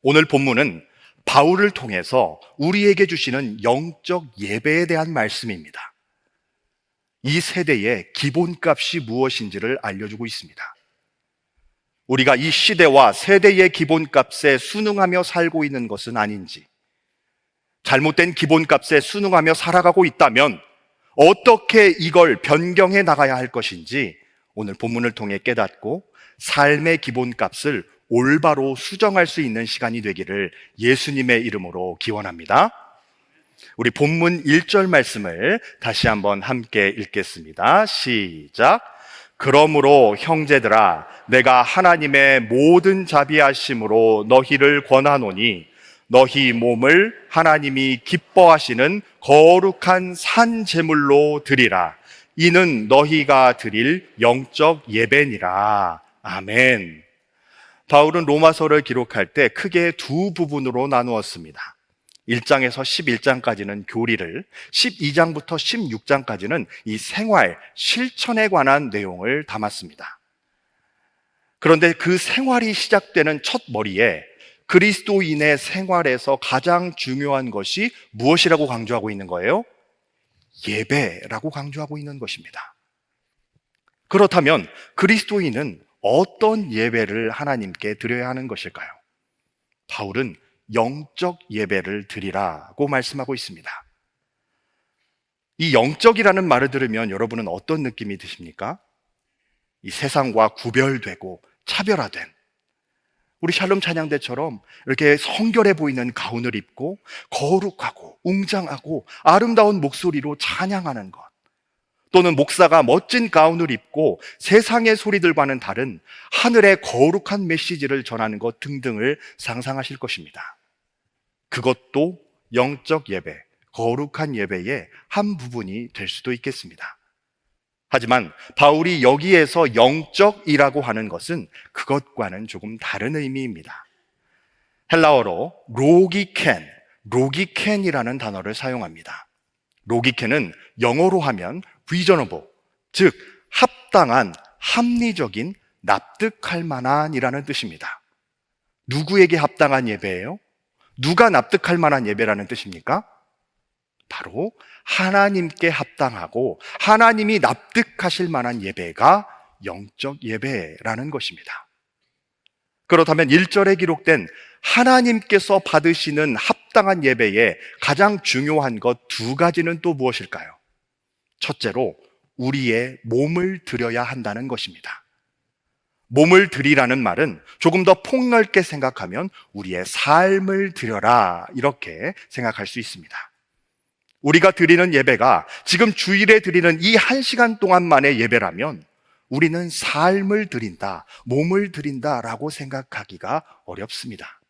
오늘 본문은 바울을 통해서 우리에게 주시는 영적 예배에 대한 말씀입니다. 이 세대의 기본값이 무엇인지를 알려주고 있습니다. 우리가 이 시대와 세대의 기본값에 순응하며 살고 있는 것은 아닌지, 잘못된 기본값에 순응하며 살아가고 있다면 어떻게 이걸 변경해 나가야 할 것인지 오늘 본문을 통해 깨닫고 삶의 기본값을 올바로 수정할 수 있는 시간이 되기를 예수님의 이름으로 기원합니다. 우리 본문 1절 말씀을 다시 한번 함께 읽겠습니다. 시작. 그러므로 형제들아, 내가 하나님의 모든 자비하심으로 너희를 권하노니 너희 몸을 하나님이 기뻐하시는 거룩한 산 제물로 드리라. 이는 너희가 드릴 영적 예배니라. 아멘. 바울은 로마서를 기록할 때 크게 두 부분으로 나누었습니다. 1장에서 11장까지는 교리를, 12장부터 16장까지는 이 생활, 실천에 관한 내용을 담았습니다. 그런데 그 생활이 시작되는 첫 머리에 그리스도인의 생활에서 가장 중요한 것이 무엇이라고 강조하고 있는 거예요? 예배라고 강조하고 있는 것입니다. 그렇다면 그리스도인은 어떤 예배를 하나님께 드려야 하는 것일까요? 바울은 영적 예배를 드리라고 말씀하고 있습니다. 이 영적이라는 말을 들으면 여러분은 어떤 느낌이 드십니까? 이 세상과 구별되고 차별화된, 우리 샬롬 찬양대처럼 이렇게 성결해 보이는 가운을 입고 거룩하고 웅장하고 아름다운 목소리로 찬양하는 것, 또는 목사가 멋진 가운을 입고 세상의 소리들과는 다른 하늘의 거룩한 메시지를 전하는 것 등등을 상상하실 것입니다. 그것도 영적 예배, 거룩한 예배의 한 부분이 될 수도 있겠습니다. 하지만 바울이 여기에서 영적이라고 하는 것은 그것과는 조금 다른 의미입니다. 헬라어로 로기켄이라는 단어를 사용합니다. 로기켄은 영어로 하면 reasonable, 즉 합당한, 합리적인, 납득할 만한 이라는 뜻입니다. 누구에게 합당한 예배예요? 누가 납득할 만한 예배라는 뜻입니까? 바로 하나님께 합당하고 하나님이 납득하실 만한 예배가 영적 예배라는 것입니다. 그렇다면 1절에 기록된 하나님께서 받으시는 합당한 예배의 가장 중요한 것 두 가지는 또 무엇일까요? 첫째로 우리의 몸을 드려야 한다는 것입니다. 몸을 드리라는 말은 조금 더 폭넓게 생각하면 우리의 삶을 드려라, 이렇게 생각할 수 있습니다. 우리가 드리는 예배가 지금 주일에 드리는 이 1시간 동안만의 예배라면 우리는 삶을 드린다, 몸을 드린다라고 생각하기가 어렵습니다.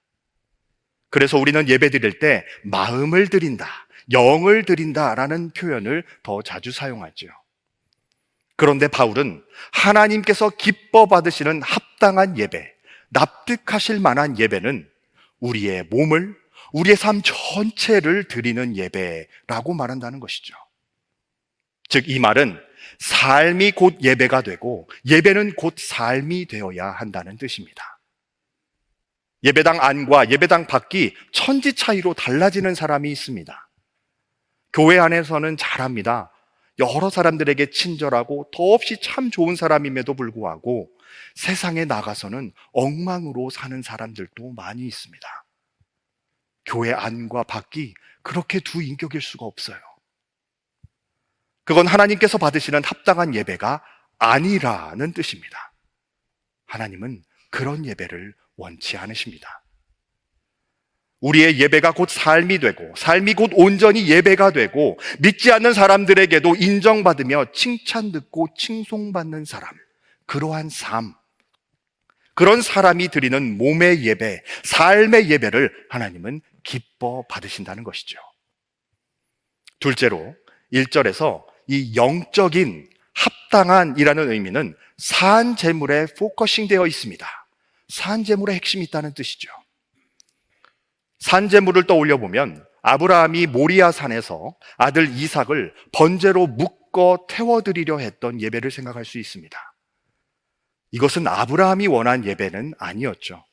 그래서 우리는 예배 드릴 때 마음을 드린다, 영을 드린다라는 표현을 더 자주 사용하죠. 그런데 바울은 하나님께서 기뻐 받으시는 합당한 예배, 납득하실 만한 예배는 우리의 몸을, 우리의 삶 전체를 드리는 예배라고 말한다는 것이죠. 즉, 이 말은 삶이 곧 예배가 되고 예배는 곧 삶이 되어야 한다는 뜻입니다. 예배당 안과 예배당 밖이 천지 차이로 달라지는 사람이 있습니다. 교회 안에서는 잘합니다. 여러 사람들에게 친절하고 더없이 참 좋은 사람임에도 불구하고 세상에 나가서는 엉망으로 사는 사람들도 많이 있습니다. 교회 안과 밖이 그렇게 두 인격일 수가 없어요. 그건 하나님께서 받으시는 합당한 예배가 아니라는 뜻입니다. 하나님은 그런 예배를 원치 않으십니다. 우리의 예배가 곧 삶이 되고 삶이 곧 온전히 예배가 되고 믿지 않는 사람들에게도 인정받으며 칭찬 듣고 칭송받는 사람, 그러한 삶, 그런 사람이 드리는 몸의 예배, 삶의 예배를 하나님은 기뻐 받으신다는 것이죠. 둘째로 1절에서 이 영적인 합당한이라는 의미는 산 제물에 포커싱 되어 있습니다. 산 제물의 핵심이 있다는 뜻이죠. 산 제물을 떠올려 보면 아브라함이 모리아 산에서 아들 이삭을 번제로 묶어 태워드리려 했던 예배를 생각할 수 있습니다. 이것은 아브라함이 원한 예배는 아니었죠.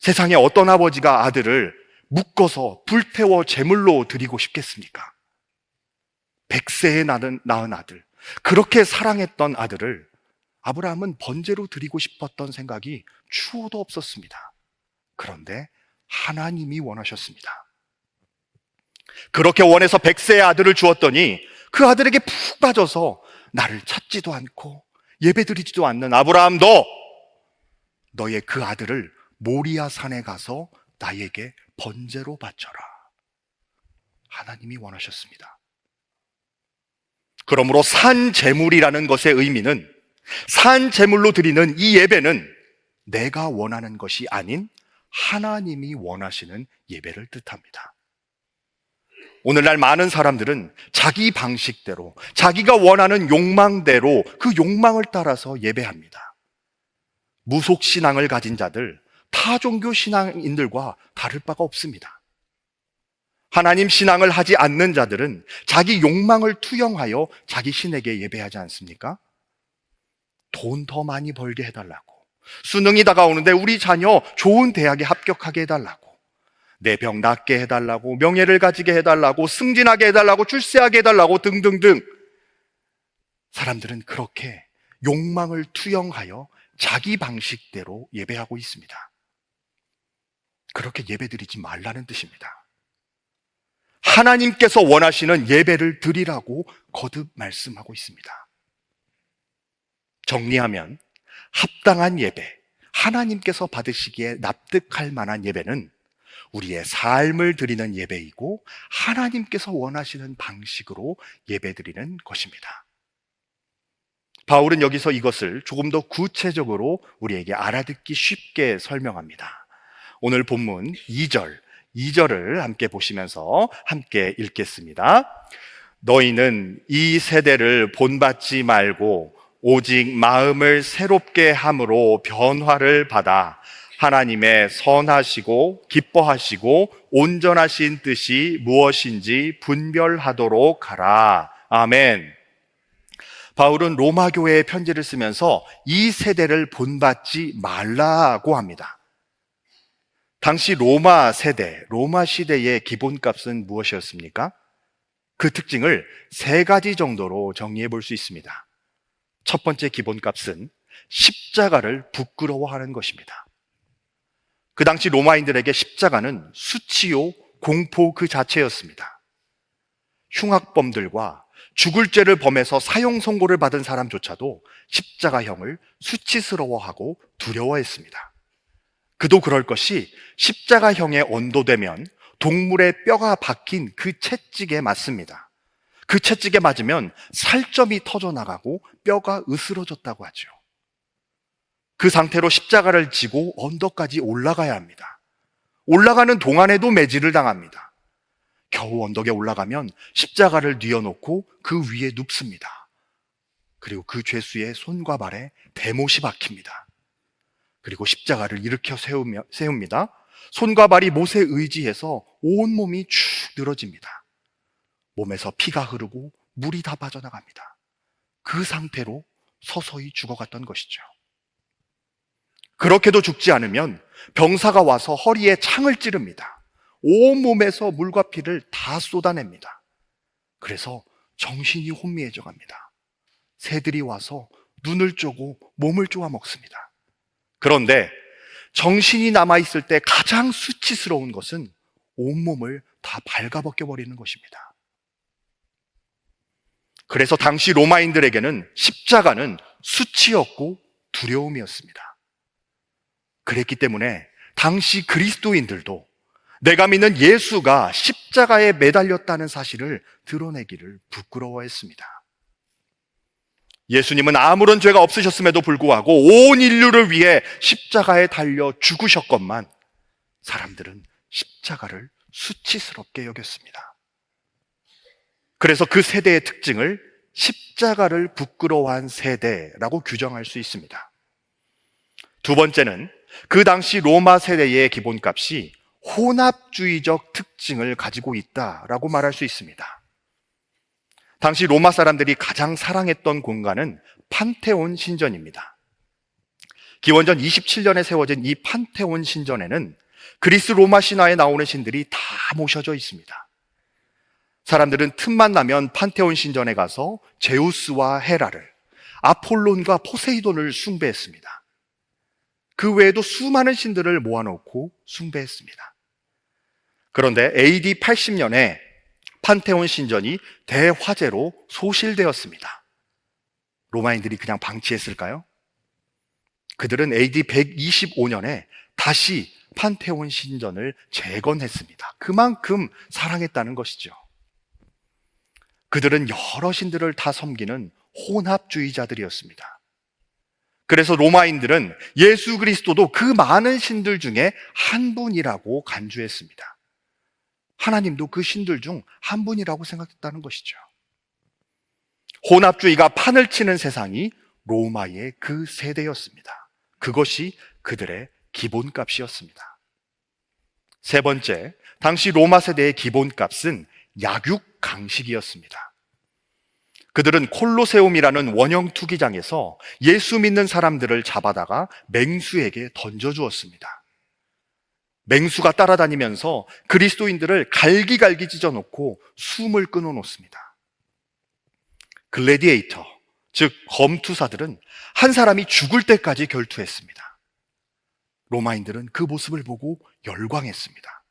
세상에 어떤 아버지가 아들을 묶어서 불태워 제물로 드리고 싶겠습니까? 100세에 낳은 아들, 그렇게 사랑했던 아들을 아브라함은 번제로 드리고 싶었던 생각이 추호도 없었습니다. 그런데 하나님이 원하셨습니다. 그렇게 원해서 100세의 아들을 주었더니 그 아들에게 푹 빠져서 나를 찾지도 않고 예배드리지도 않는 아브라함, 너의 그 아들을 모리아 산에 가서 나에게 번제로 바쳐라. 하나님이 원하셨습니다. 그러므로 산 제물이라는 것의 의미는, 산 제물로 드리는 이 예배는 내가 원하는 것이 아닌 하나님이 원하시는 예배를 뜻합니다. 오늘날 많은 사람들은 자기 방식대로, 자기가 원하는 욕망대로 그 욕망을 따라서 예배합니다. 무속신앙을 가진 자들, 타종교 신앙인들과 다를 바가 없습니다. 하나님 신앙을 하지 않는 자들은 자기 욕망을 투영하여 자기 신에게 예배하지 않습니까? 돈 더 많이 벌게 해달라고, 수능이 다가오는데 우리 자녀 좋은 대학에 합격하게 해달라고, 내 병 낫게 해달라고, 명예를 가지게 해달라고, 승진하게 해달라고, 출세하게 해달라고 등등등. 사람들은 그렇게 욕망을 투영하여 자기 방식대로 예배하고 있습니다. 그렇게 예배드리지 말라는 뜻입니다. 하나님께서 원하시는 예배를 드리라고 거듭 말씀하고 있습니다. 정리하면 합당한 예배, 하나님께서 받으시기에 납득할 만한 예배는 우리의 삶을 드리는 예배이고 하나님께서 원하시는 방식으로 예배드리는 것입니다. 바울은 여기서 이것을 조금 더 구체적으로 우리에게 알아듣기 쉽게 설명합니다. 오늘 본문 2절을 함께 보시면서 함께 읽겠습니다. 너희는 이 세대를 본받지 말고 오직 마음을 새롭게 함으로 변화를 받아 하나님의 선하시고 기뻐하시고 온전하신 뜻이 무엇인지 분별하도록 하라. 아멘. 바울은 로마 교회에 편지를 쓰면서 이 세대를 본받지 말라고 합니다. 당시 로마 세대, 로마 시대의 기본값은 무엇이었습니까? 그 특징을 3가지 정도로 정리해 볼 수 있습니다. 첫 번째 기본값은 십자가를 부끄러워하는 것입니다. 그 당시 로마인들에게 십자가는 수치요, 공포 그 자체였습니다. 흉악범들과 죽을 죄를 범해서 사형 선고를 받은 사람조차도 십자가형을 수치스러워하고 두려워했습니다. 그도 그럴 것이 십자가형에 언도되면 동물의 뼈가 박힌 그 채찍에 맞습니다. 그 채찍에 맞으면 살점이 터져나가고 뼈가 으스러졌다고 하죠. 그 상태로 십자가를 지고 언덕까지 올라가야 합니다. 올라가는 동안에도 매질을 당합니다. 겨우 언덕에 올라가면 십자가를 뉘어놓고 그 위에 눕습니다. 그리고 그 죄수의 손과 발에 대못이 박힙니다. 그리고 십자가를 일으켜 세웁니다. 손과 발이 못에 의지해서 온몸이 축 늘어집니다. 몸에서 피가 흐르고 물이 다 빠져나갑니다. 그 상태로 서서히 죽어갔던 것이죠. 그렇게도 죽지 않으면 병사가 와서 허리에 창을 찌릅니다. 온몸에서 물과 피를 다 쏟아냅니다. 그래서 정신이 혼미해져 갑니다. 새들이 와서 눈을 쪼고 몸을 쪼아 먹습니다. 그런데 정신이 남아있을 때 가장 수치스러운 것은 온몸을 다 발가벗겨 버리는 것입니다. 그래서 당시 로마인들에게는 십자가는 수치였고 두려움이었습니다. 그랬기 때문에 당시 그리스도인들도 내가 믿는 예수가 십자가에 매달렸다는 사실을 드러내기를 부끄러워했습니다. 예수님은 아무런 죄가 없으셨음에도 불구하고 온 인류를 위해 십자가에 달려 죽으셨건만 사람들은 십자가를 수치스럽게 여겼습니다. 그래서 그 세대의 특징을 십자가를 부끄러워한 세대라고 규정할 수 있습니다. 두 번째는 그 당시 로마 세대의 기본값이 혼합주의적 특징을 가지고 있다라고 말할 수 있습니다. 당시 로마 사람들이 가장 사랑했던 공간은 판테온 신전입니다. 기원전 27년에 세워진 이 판테온 신전에는 그리스 로마 신화에 나오는 신들이 다 모셔져 있습니다. 사람들은 틈만 나면 판테온 신전에 가서 제우스와 헤라를, 아폴론과 포세이돈을 숭배했습니다. 그 외에도 수많은 신들을 모아놓고 숭배했습니다. 그런데 AD 80년에 판테온 신전이 대화재로 소실되었습니다. 로마인들이 그냥 방치했을까요? 그들은 AD 125년에 다시 판테온 신전을 재건했습니다. 그만큼 사랑했다는 것이죠. 그들은 여러 신들을 다 섬기는 혼합주의자들이었습니다. 그래서 로마인들은 예수 그리스도도 그 많은 신들 중에 한 분이라고 간주했습니다. 하나님도 그 신들 중 한 분이라고 생각했다는 것이죠. 혼합주의가 판을 치는 세상이 로마의 그 세대였습니다. 그것이 그들의 기본값이었습니다. 세 번째, 당시 로마 세대의 기본값은 약육강식이었습니다. 그들은 콜로세움이라는 원형 투기장에서 예수 믿는 사람들을 잡아다가 맹수에게 던져주었습니다. 맹수가 따라다니면서 그리스도인들을 갈기갈기 찢어놓고 숨을 끊어놓습니다. 글래디에이터, 즉 검투사들은 한 사람이 죽을 때까지 결투했습니다. 로마인들은 그 모습을 보고 열광했습니다.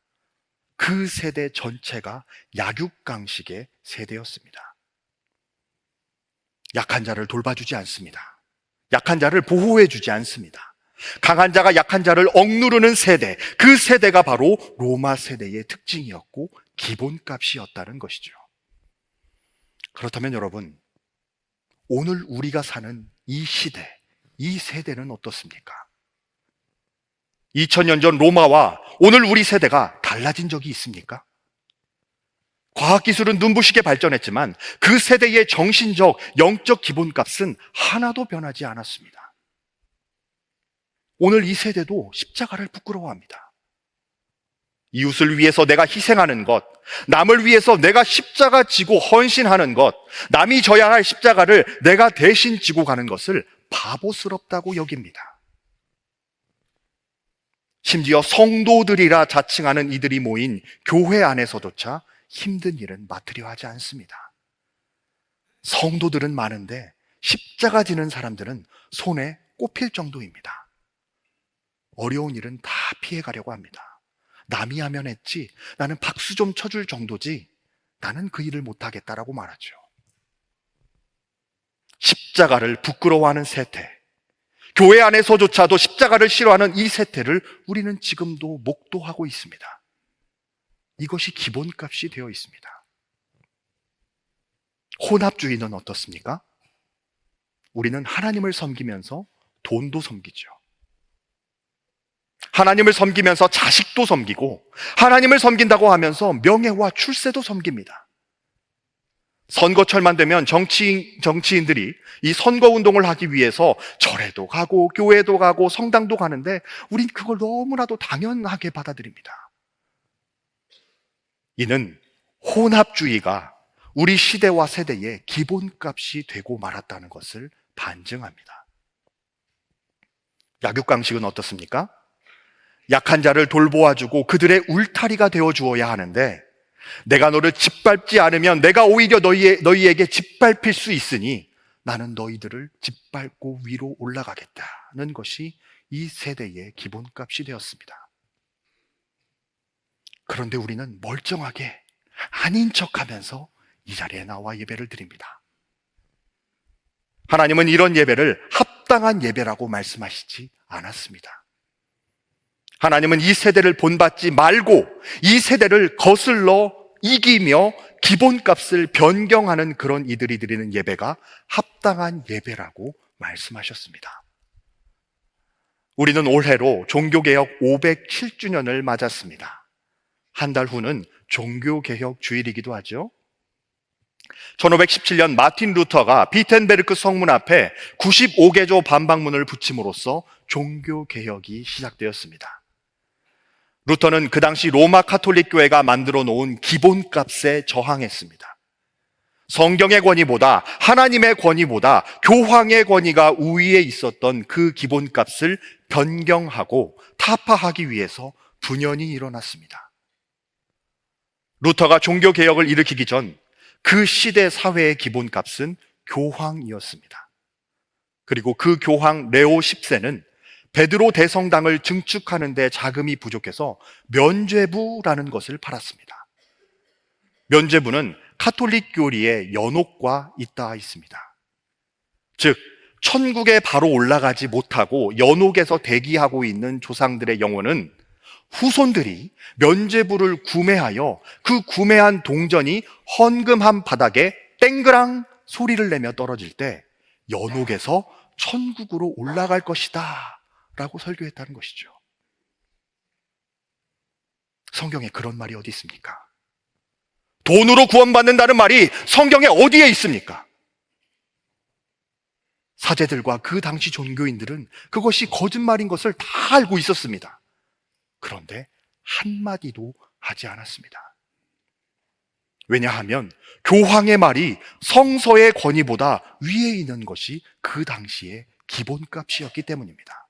그 세대 전체가 약육강식의 세대였습니다. 약한 자를 돌봐주지 않습니다. 약한 자를 보호해주지 않습니다. 강한 자가 약한 자를 억누르는 세대, 그 세대가 바로 로마 세대의 특징이었고 기본값이었다는 것이죠. 그렇다면 여러분, 오늘 우리가 사는 이 시대, 이 세대는 어떻습니까? 2000년 전 로마와 오늘 우리 세대가 달라진 적이 있습니까? 과학기술은 눈부시게 발전했지만 그 세대의 정신적, 영적 기본값은 하나도 변하지 않았습니다. 오늘 이 세대도 십자가를 부끄러워합니다. 이웃을 위해서 내가 희생하는 것, 남을 위해서 내가 십자가 지고 헌신하는 것, 남이 져야 할 십자가를 내가 대신 지고 가는 것을 바보스럽다고 여깁니다. 심지어 성도들이라 자칭하는 이들이 모인 교회 안에서조차 힘든 일은 맡으려 하지 않습니다. 성도들은 많은데 십자가 지는 사람들은 손에 꼽힐 정도입니다. 어려운 일은 다 피해가려고 합니다. 남이 하면 했지, 나는 박수 좀 쳐줄 정도지, 나는 그 일을 못하겠다라고 말하죠. 십자가를 부끄러워하는 세태, 교회 안에서조차도 십자가를 싫어하는 이 세태를 우리는 지금도 목도하고 있습니다. 이것이 기본값이 되어 있습니다. 혼합주의는 어떻습니까? 우리는 하나님을 섬기면서 돈도 섬기죠. 하나님을 섬기면서 자식도 섬기고, 하나님을 섬긴다고 하면서 명예와 출세도 섬깁니다. 선거철만 되면 정치인들이 이 선거운동을 하기 위해서 절에도 가고 교회도 가고 성당도 가는데 우린 그걸 너무나도 당연하게 받아들입니다. 이는 혼합주의가 우리 시대와 세대의 기본값이 되고 말았다는 것을 반증합니다. 약육강식은 어떻습니까? 약한 자를 돌보아주고 그들의 울타리가 되어주어야 하는데, 내가 너를 짓밟지 않으면 내가 오히려 너희에게 짓밟힐 수 있으니 나는 너희들을 짓밟고 위로 올라가겠다는 것이 이 세대의 기본값이 되었습니다. 그런데 우리는 멀쩡하게 아닌 척하면서 이 자리에 나와 예배를 드립니다. 하나님은 이런 예배를 합당한 예배라고 말씀하시지 않았습니다. 하나님은 이 세대를 본받지 말고 이 세대를 거슬러 이기며 기본값을 변경하는 그런 이들이 드리는 예배가 합당한 예배라고 말씀하셨습니다. 우리는 올해로 종교개혁 507주년을 맞았습니다. 한 달 후는 종교개혁 주일이기도 하죠. 1517년 마틴 루터가 비텐베르크 성문 앞에 95개조 반박문을 붙임으로써 종교개혁이 시작되었습니다. 루터는 그 당시 로마 카톨릭 교회가 만들어 놓은 기본값에 저항했습니다. 성경의 권위보다, 하나님의 권위보다 교황의 권위가 우위에 있었던 그 기본값을 변경하고 타파하기 위해서 분연이 일어났습니다. 루터가 종교개혁을 일으키기 전 그 시대 사회의 기본값은 교황이었습니다. 그리고 그 교황 레오 10세는 베드로 대성당을 증축하는 데 자금이 부족해서 면죄부라는 것을 팔았습니다. 면죄부는 카톨릭 교리의 연옥과 있다 있습니다. 즉, 천국에 바로 올라가지 못하고 연옥에서 대기하고 있는 조상들의 영혼은 후손들이 면죄부를 구매하여 그 구매한 동전이 헌금한 바닥에 땡그랑 소리를 내며 떨어질 때 연옥에서 천국으로 올라갈 것이다 라고 설교했다는 것이죠. 성경에 그런 말이 어디 있습니까? 돈으로 구원받는다는 말이 성경에 어디에 있습니까? 사제들과 그 당시 종교인들은 그것이 거짓말인 것을 다 알고 있었습니다. 그런데 한마디도 하지 않았습니다. 왜냐하면 교황의 말이 성서의 권위보다 위에 있는 것이 그 당시의 기본값이었기 때문입니다.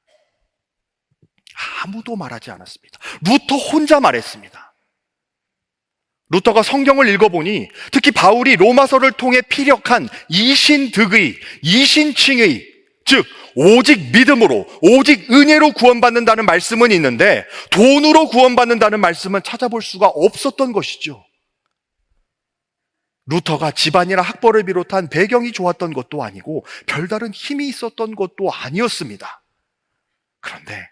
아무도 말하지 않았습니다. 루터 혼자 말했습니다. 루터가 성경을 읽어보니 특히 바울이 로마서를 통해 피력한 이신득의, 이신칭의, 즉 오직 믿음으로, 오직 은혜로 구원받는다는 말씀은 있는데 돈으로 구원받는다는 말씀은 찾아볼 수가 없었던 것이죠. 루터가 집안이나 학벌을 비롯한 배경이 좋았던 것도 아니고 별다른 힘이 있었던 것도 아니었습니다. 그런데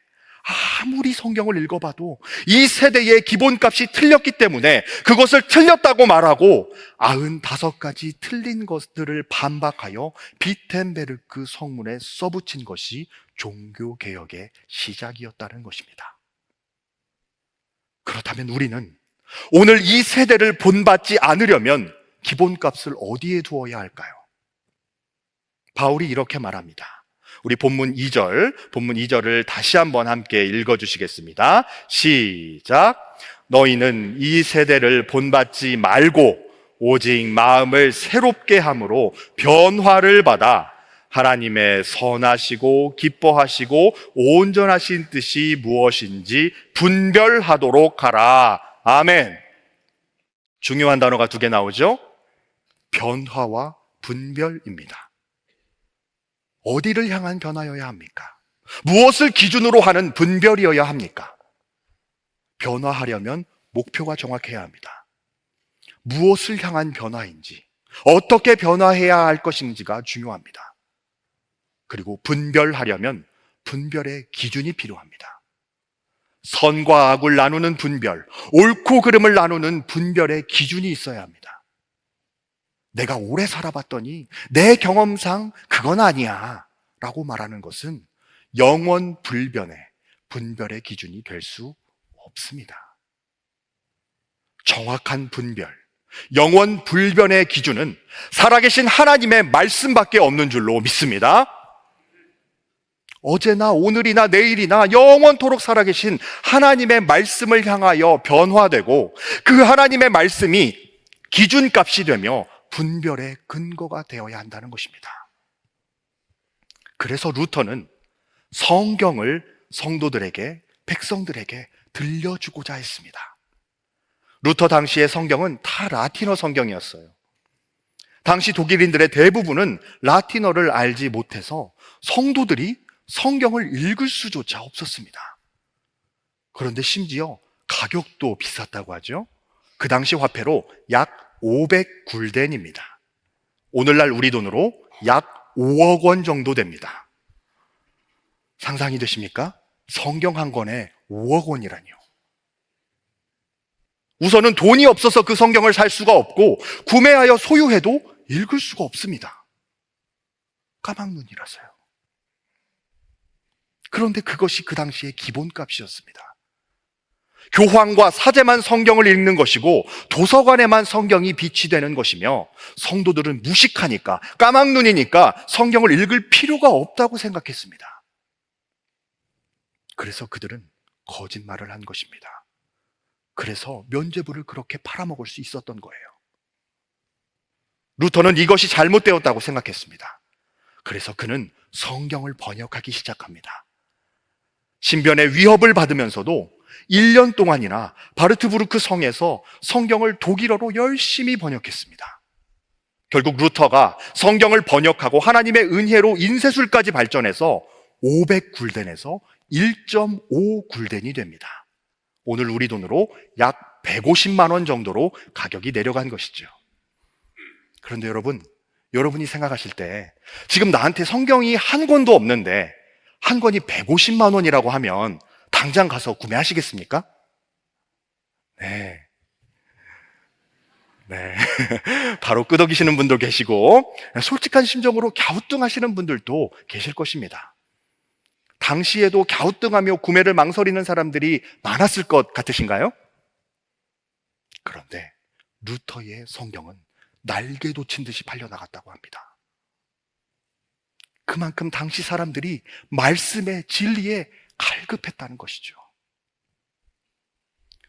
아무리 성경을 읽어봐도 이 세대의 기본값이 틀렸기 때문에 그것을 틀렸다고 말하고 95가지 틀린 것들을 반박하여 비텐베르크 성문에 써붙인 것이 종교개혁의 시작이었다는 것입니다. 그렇다면 우리는 오늘 이 세대를 본받지 않으려면 기본값을 어디에 두어야 할까요? 바울이 이렇게 말합니다. 우리 본문 2절을 다시 한번 함께 읽어주시겠습니다. 시작. 너희는 이 세대를 본받지 말고 오직 마음을 새롭게 함으로 변화를 받아 하나님의 선하시고 기뻐하시고 온전하신 뜻이 무엇인지 분별하도록 하라. 아멘. 중요한 단어가 2개 나오죠? 변화와 분별입니다. 어디를 향한 변화여야 합니까? 무엇을 기준으로 하는 분별이어야 합니까? 변화하려면 목표가 정확해야 합니다. 무엇을 향한 변화인지, 어떻게 변화해야 할 것인지가 중요합니다. 그리고 분별하려면 분별의 기준이 필요합니다. 선과 악을 나누는 분별, 옳고 그름을 나누는 분별의 기준이 있어야 합니다. 내가 오래 살아봤더니 내 경험상 그건 아니야 라고 말하는 것은 영원 불변의 분별의 기준이 될 수 없습니다. 정확한 분별, 영원 불변의 기준은 살아계신 하나님의 말씀밖에 없는 줄로 믿습니다. 어제나 오늘이나 내일이나 영원토록 살아계신 하나님의 말씀을 향하여 변화되고 그 하나님의 말씀이 기준값이 되며 분별의 근거가 되어야 한다는 것입니다. 그래서 루터는 성경을 성도들에게, 백성들에게 들려주고자 했습니다. 루터 당시의 성경은 다 라틴어 성경이었어요. 당시 독일인들의 대부분은 라틴어를 알지 못해서 성도들이 성경을 읽을 수조차 없었습니다. 그런데 심지어 가격도 비쌌다고 하죠. 그 당시 화폐로 약 500굴덴입니다. 오늘날 우리 돈으로 약 5억 원 정도 됩니다. 상상이 되십니까? 성경 한 권에 5억 원이라니요. 우선은 돈이 없어서 그 성경을 살 수가 없고 구매하여 소유해도 읽을 수가 없습니다. 까막눈이라서요. 그런데 그것이 그 당시의 기본값이었습니다. 교황과 사제만 성경을 읽는 것이고 도서관에만 성경이 비치되는 것이며 성도들은 무식하니까, 까막눈이니까 성경을 읽을 필요가 없다고 생각했습니다. 그래서 그들은 거짓말을 한 것입니다. 그래서 면죄부를 그렇게 팔아먹을 수 있었던 거예요. 루터는 이것이 잘못되었다고 생각했습니다. 그래서 그는 성경을 번역하기 시작합니다. 신변의 위협을 받으면서도 1년 동안이나 바르트부르크 성에서 성경을 독일어로 열심히 번역했습니다. 결국 루터가 성경을 번역하고 하나님의 은혜로 인쇄술까지 발전해서 500굴덴에서 1.5굴덴이 됩니다. 오늘 우리 돈으로 약 150만 원 정도로 가격이 내려간 것이죠. 그런데 여러분이 생각하실 때 지금 나한테 성경이 한 권도 없는데 한 권이 150만 원이라고 하면 당장 가서 구매하시겠습니까? 네. 바로 끄덕이시는 분도 계시고 솔직한 심정으로 갸우뚱하시는 분들도 계실 것입니다. 당시에도 갸우뚱하며 구매를 망설이는 사람들이 많았을 것 같으신가요? 그런데 루터의 성경은 날개 돋친 듯이 팔려나갔다고 합니다. 그만큼 당시 사람들이 말씀의 진리에 갈급했다는 것이죠.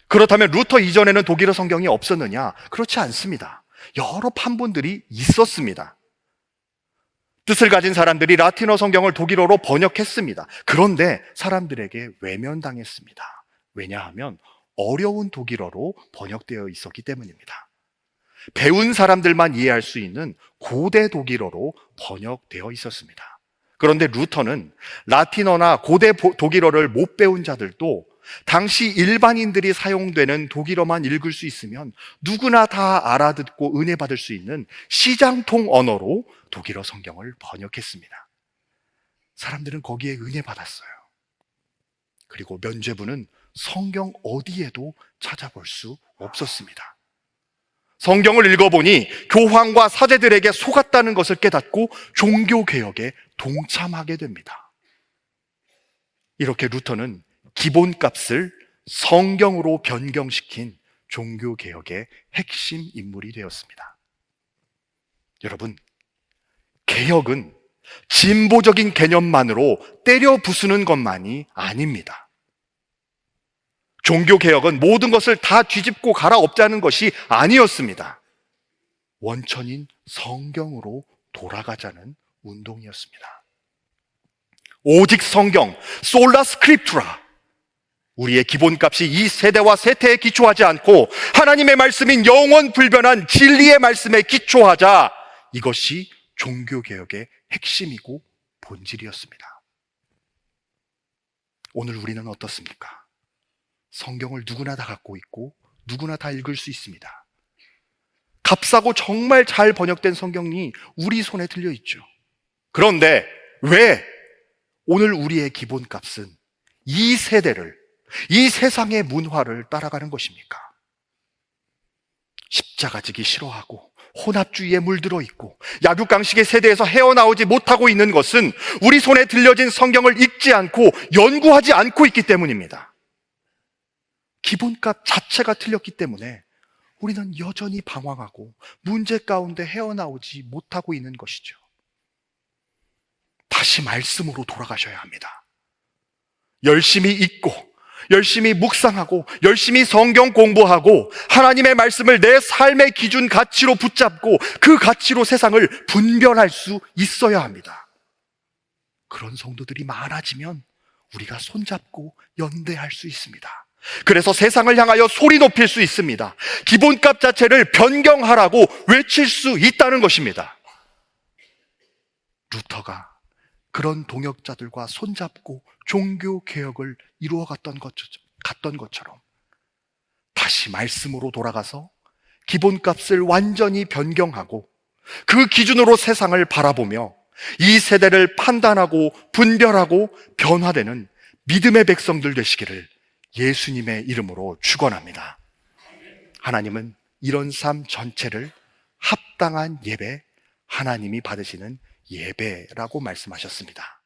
그렇다면 루터 이전에는 독일어 성경이 없었느냐? 그렇지 않습니다. 여러 판본들이 있었습니다. 뜻을 가진 사람들이 라틴어 성경을 독일어로 번역했습니다. 그런데 사람들에게 외면당했습니다. 왜냐하면 어려운 독일어로 번역되어 있었기 때문입니다. 배운 사람들만 이해할 수 있는 고대 독일어로 번역되어 있었습니다. 그런데 루터는 라틴어나 고대 독일어를 못 배운 자들도 당시 일반인들이 사용되는 독일어만 읽을 수 있으면 누구나 다 알아듣고 은혜 받을 수 있는 시장통 언어로 독일어 성경을 번역했습니다. 사람들은 거기에 은혜 받았어요. 그리고 면죄부는 성경 어디에도 찾아볼 수 없었습니다. 성경을 읽어보니 교황과 사제들에게 속았다는 것을 깨닫고 종교개혁에 동참하게 됩니다. 이렇게 루터는 기본값을 성경으로 변경시킨 종교개혁의 핵심 인물이 되었습니다. 여러분, 개혁은 진보적인 개념만으로 때려 부수는 것만이 아닙니다. 종교개혁은 모든 것을 다 뒤집고 갈아엎자는 것이 아니었습니다. 원천인 성경으로 돌아가자는 운동이었습니다. 오직 성경, 솔라 스크립투라. 우리의 기본값이 이 세대와 세태에 기초하지 않고 하나님의 말씀인 영원 불변한 진리의 말씀에 기초하자. 이것이 종교개혁의 핵심이고 본질이었습니다. 오늘 우리는 어떻습니까? 성경을 누구나 다 갖고 있고 누구나 다 읽을 수 있습니다. 값싸고 정말 잘 번역된 성경이 우리 손에 들려 있죠. 그런데 왜 오늘 우리의 기본값은 이 세대를, 이 세상의 문화를 따라가는 것입니까? 십자가 지기 싫어하고 혼합주의에 물들어 있고 약육강식의 세대에서 헤어나오지 못하고 있는 것은 우리 손에 들려진 성경을 읽지 않고 연구하지 않고 있기 때문입니다. 기본값 자체가 틀렸기 때문에 우리는 여전히 방황하고 문제 가운데 헤어나오지 못하고 있는 것이죠. 다시 말씀으로 돌아가셔야 합니다. 열심히 읽고 열심히 묵상하고 열심히 성경 공부하고 하나님의 말씀을 내 삶의 기준 가치로 붙잡고 그 가치로 세상을 분별할 수 있어야 합니다. 그런 성도들이 많아지면 우리가 손잡고 연대할 수 있습니다. 그래서 세상을 향하여 소리 높일 수 있습니다. 기본값 자체를 변경하라고 외칠 수 있다는 것입니다. 루터가 그런 동역자들과 손잡고 종교개혁을 이루어갔던 것처럼 다시 말씀으로 돌아가서 기본값을 완전히 변경하고 그 기준으로 세상을 바라보며 이 세대를 판단하고 분별하고 변화되는 믿음의 백성들 되시기를 예수님의 이름으로 축원합니다. 하나님은 이런 삶 전체를 합당한 예배, 하나님이 받으시는 예배라고 말씀하셨습니다.